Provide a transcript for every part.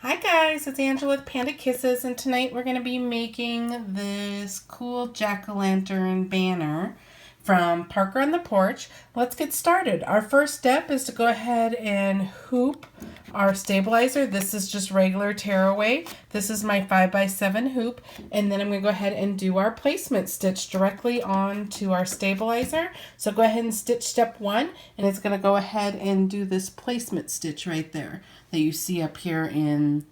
Hi guys, it's Angela with Panda Kisses, and tonight we're going to be making this cool jack-o'-lantern banner from Parker on the Porch. Let's get started. Our first step is to go ahead and hoop our stabilizer. This is just regular tearaway. This is my 5x7 hoop, and then I'm going to go ahead and do our placement stitch directly onto our stabilizer. So go ahead and stitch step 1, and it's going to go ahead and do this placement stitch right there that you see up here in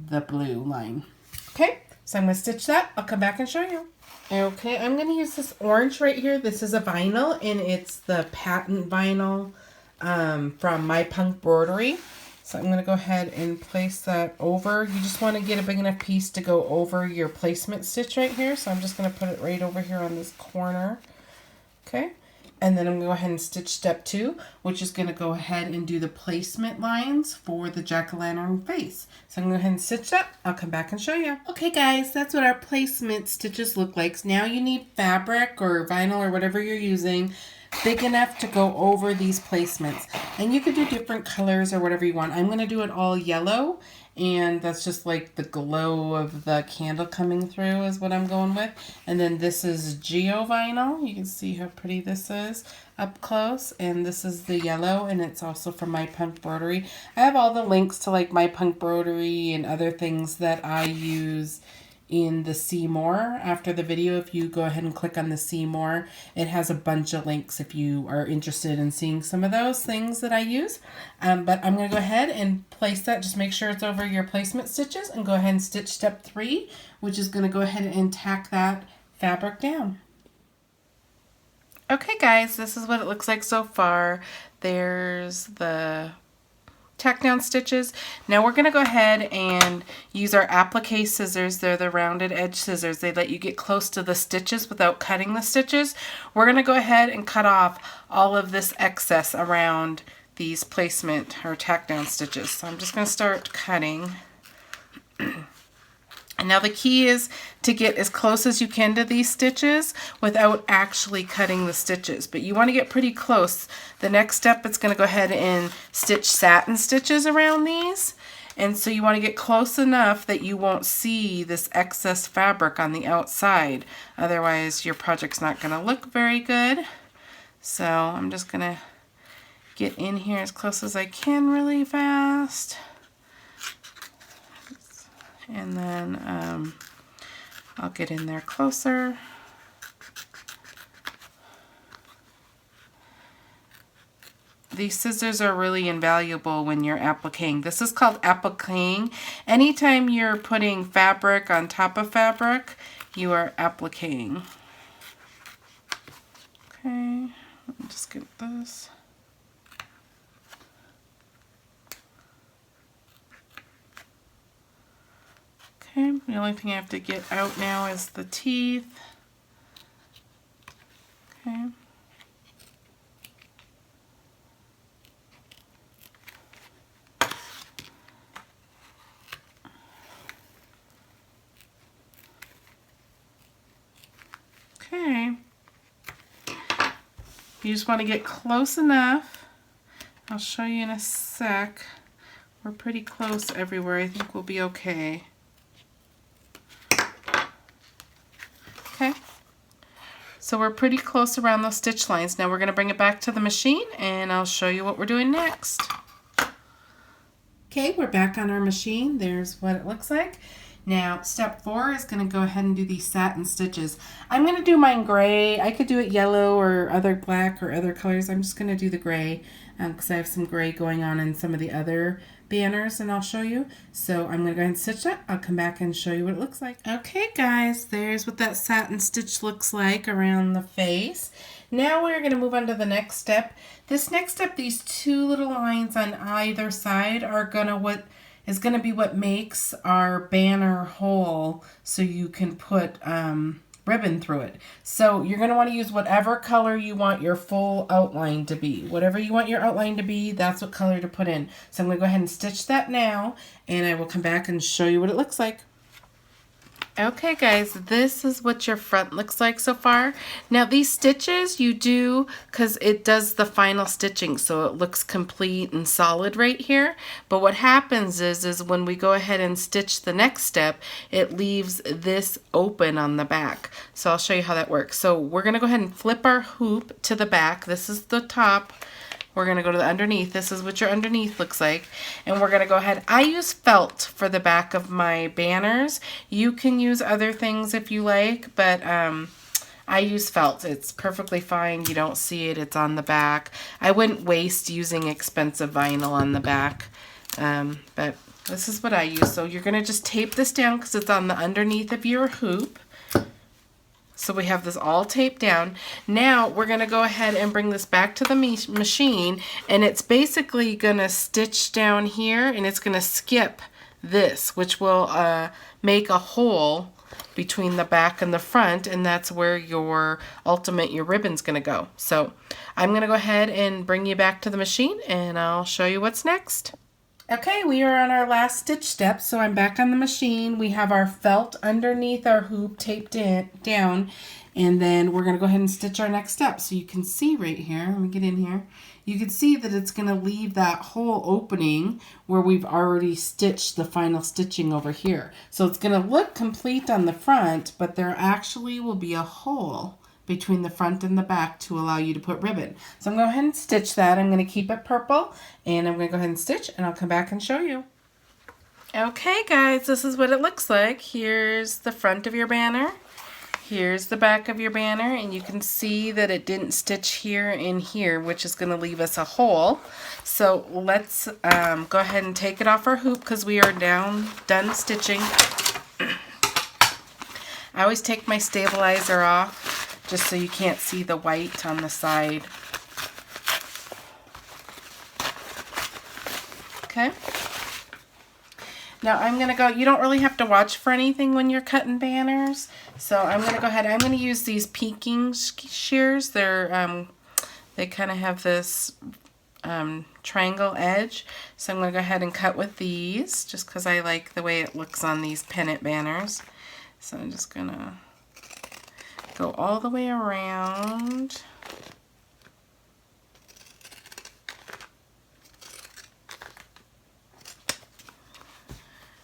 the blue line. Okay, so I'm going to stitch that. I'll come back and show you. Okay, I'm going to use this orange right here. This is a vinyl, and it's the patent vinyl from My Punk Embroidery. So I'm going to go ahead and place that over. You just want to get a big enough piece to go over your placement stitch right here. So I'm just going to put it right over here on this corner. Okay. And then I'm going to go ahead and stitch step 2, which is going to go ahead and do the placement lines for the jack-o'-lantern face. So I'm going to go ahead and stitch that. I'll come back and show you. Okay guys, that's what our placement stitches look like. So now you need fabric or vinyl or whatever you're using big enough to go over these placements. And you could do different colors or whatever you want. I'm going to do it all yellow, and that's just like the glow of the candle coming through is what I'm going with. And then this is Geo Vinyl. You can see how pretty this is up close. And this is the yellow, and it's also from My Punk Embroidery. I have all the links to like My Punk Embroidery and other things that I use in the See More after the video. If you go ahead and click on the See More, it has a bunch of links if you are interested in seeing some of those things that I use. But I'm going to go ahead and place that. Just make sure it's over your placement stitches, and go ahead and stitch step 3, which is going to go ahead and tack that fabric down. Okay guys, this is what it looks like so far. There's the tack down stitches. Now we're going to go ahead and use our applique scissors. They're the rounded edge scissors. They let you get close to the stitches without cutting the stitches. We're going to go ahead and cut off all of this excess around these placement or tack down stitches. So I'm just going to start cutting. And now the key is to get as close as you can to these stitches without actually cutting the stitches. But you want to get pretty close. The next step, it's going to go ahead and stitch satin stitches around these. And so you want to get close enough that you won't see this excess fabric on the outside. Otherwise, your project's not going to look very good. So I'm just going to get in here as close as I can really fast. And then I'll get in there closer. These scissors are really invaluable when you're appliquing. This is called appliquing. Anytime you're putting fabric on top of fabric, you are appliquing. Okay, let me just get this. Okay, the only thing I have to get out now is the teeth. Okay. Okay. You just want to get close enough. I'll show you in a sec. We're pretty close everywhere. I think we'll be okay. Okay, so we're pretty close around those stitch lines. Now we're going to bring it back to the machine, and I'll show you what we're doing next. Okay, we're back on our machine. There's what it looks like. Now step 4 is going to go ahead and do these satin stitches. I'm going to do mine gray. I could do it yellow or other black or other colors. I'm just going to do the gray because I have some gray going on in some of the other banners, and I'll show you. So I'm going to go ahead and stitch that. I'll come back and show you what it looks like. Okay guys, there's what that satin stitch looks like around the face. Now we're going to move on to the next step. This next step, these 2 little lines on either side are going to be what makes our banner whole, so you can put ribbon through it. So you're going to want to use whatever color you want your full outline to be. Whatever you want your outline to be, that's what color to put in. So I'm going to go ahead and stitch that now, and I will come back and show you what it looks like. Okay guys, this is what your front looks like so far. Now these stitches you do because it does the final stitching, so it looks complete and solid right here. But what happens is when we go ahead and stitch the next step, it leaves this open on the back. So I'll show you how that works. So we're gonna go ahead and flip our hoop to the back. This is the top. We're going to go to the underneath. This is what your underneath looks like. And we're going to go ahead. I use felt for the back of my banners. You can use other things if you like, but I use felt. It's perfectly fine. You don't see it. It's on the back. I wouldn't waste using expensive vinyl on the back, but this is what I use. So you're going to just tape this down because it's on the underneath of your hoop. So we have this all taped down. Now we're going to go ahead and bring this back to the machine, and it's basically going to stitch down here, and it's going to skip this, which will make a hole between the back and the front, and that's where your ribbon's going to go. So I'm going to go ahead and bring you back to the machine, and I'll show you what's next. Okay, we are on our last stitch step, so I'm back on the machine. We have our felt underneath our hoop taped down, and then we're going to go ahead and stitch our next step. So you can see right here, let me get in here, you can see that it's going to leave that whole opening where we've already stitched the final stitching over here. So it's going to look complete on the front, but there actually will be a hole between the front and the back to allow you to put ribbon. So I'm going to go ahead and stitch that. I'm going to keep it purple, and I'm going to go ahead and stitch, and I'll come back and show you. Okay guys, this is what it looks like. Here's the front of your banner. Here's the back of your banner, and you can see that it didn't stitch here and here, which is going to leave us a hole. So let's go ahead and take it off our hoop because we are done stitching. I always take my stabilizer off just so you can't see the white on the side. Okay. Now I'm going to go, you don't really have to watch for anything when you're cutting banners. So I'm going to go ahead, I'm going to use these peaking shears. They're, they kind of have this triangle edge. So I'm going to go ahead and cut with these just because I like the way it looks on these pennant banners. So I'm just going to go all the way around.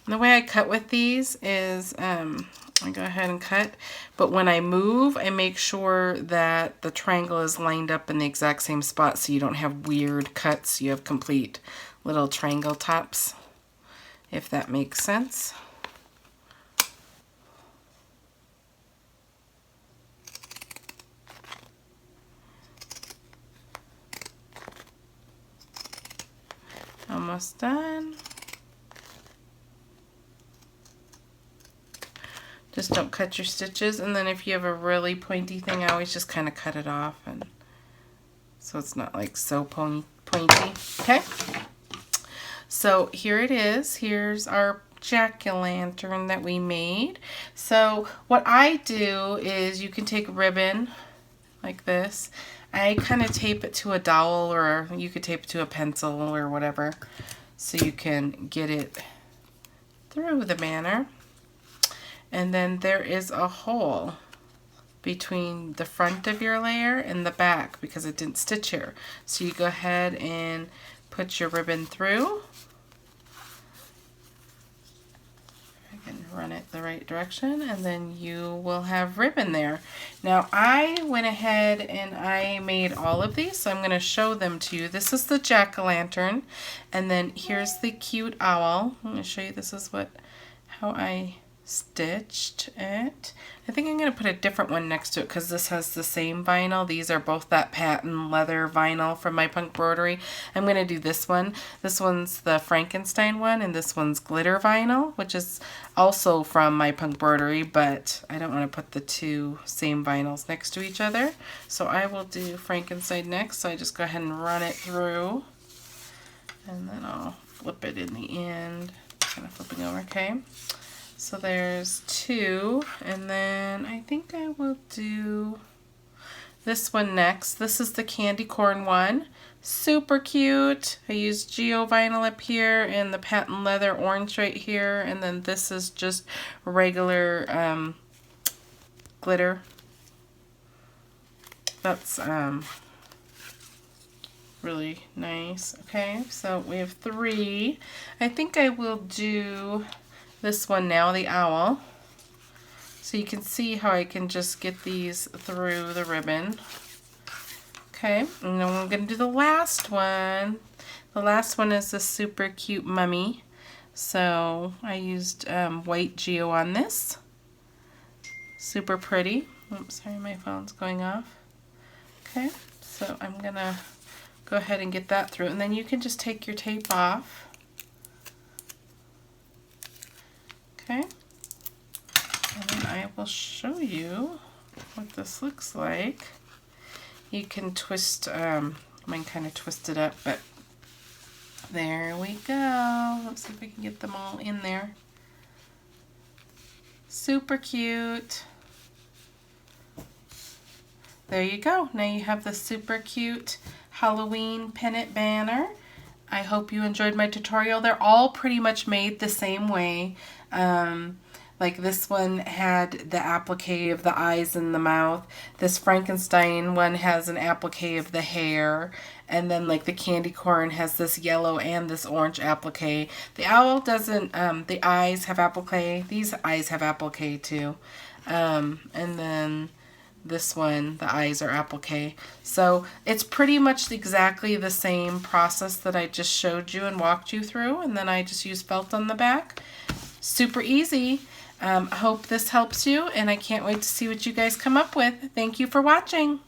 And the way I cut with these is I go ahead and cut, but when I move, I make sure that the triangle is lined up in the exact same spot so you don't have weird cuts. You have complete little triangle tops, if that makes sense. Almost done. Just don't cut your stitches, and then if you have a really pointy thing, I always just kind of cut it off, and so it's not like so pointy. Okay, so here it is. Here's our jack-o'-lantern that we made. So what I do is you can take ribbon like this. I kind of tape it to a dowel, or you could tape it to a pencil or whatever, so you can get it through the banner. And then there is a hole between the front of your layer and the back because it didn't stitch here. So you go ahead and put your ribbon through. I can run it the right direction, and then you will have ribbon there. Now I went ahead and I made all of these, so I'm going to show them to you. This is the jack-o'-lantern, and then here's the cute owl. I'm going to show you, this is how I stitched it. I think I'm going to put a different one next to it because this has the same vinyl. These are both that patent leather vinyl from my punk embroidery. I'm going to do this one. This one's the Frankenstein one, and this one's glitter vinyl, which is also from my punk embroidery, but I don't want to put the two same vinyls next to each other. So I will do Frankenstein next. So I just go ahead and run it through, and then I'll flip it in the end. Kind of flipping over, okay? So there's two, and then I think I will do this one next. This is the candy corn one. Super cute. I used Geo vinyl up here and the patent leather orange right here, and then this is just regular glitter. That's really nice. Okay, so we have 3. I think I will do this one now, the owl. So you can see how I can just get these through the ribbon. Okay, and then I'm going to do the last one. The last one is the super cute mummy. So I used white Geo on this. Super pretty. Oops, sorry, my phone's going off. Okay, so I'm going to go ahead and get that through, and then you can just take your tape off. Okay, and then I will show you what this looks like. You can twist, I can kind of twist it up, but there we go. Let's see if we can get them all in there. Super cute. There you go. Now you have the super cute Halloween pennant banner. I hope you enjoyed my tutorial. They're all pretty much made the same way. Like this one had the applique of the eyes and the mouth. This Frankenstein one has an applique of the hair. And then like the candy corn has this yellow and this orange applique. The owl doesn't, the eyes have applique. These eyes have applique too. And then this one, the eyes are applique. So it's pretty much exactly the same process that I just showed you and walked you through, and then I just use felt on the back. Super easy. I hope this helps you, and I can't wait to see what you guys come up with. Thank you for watching.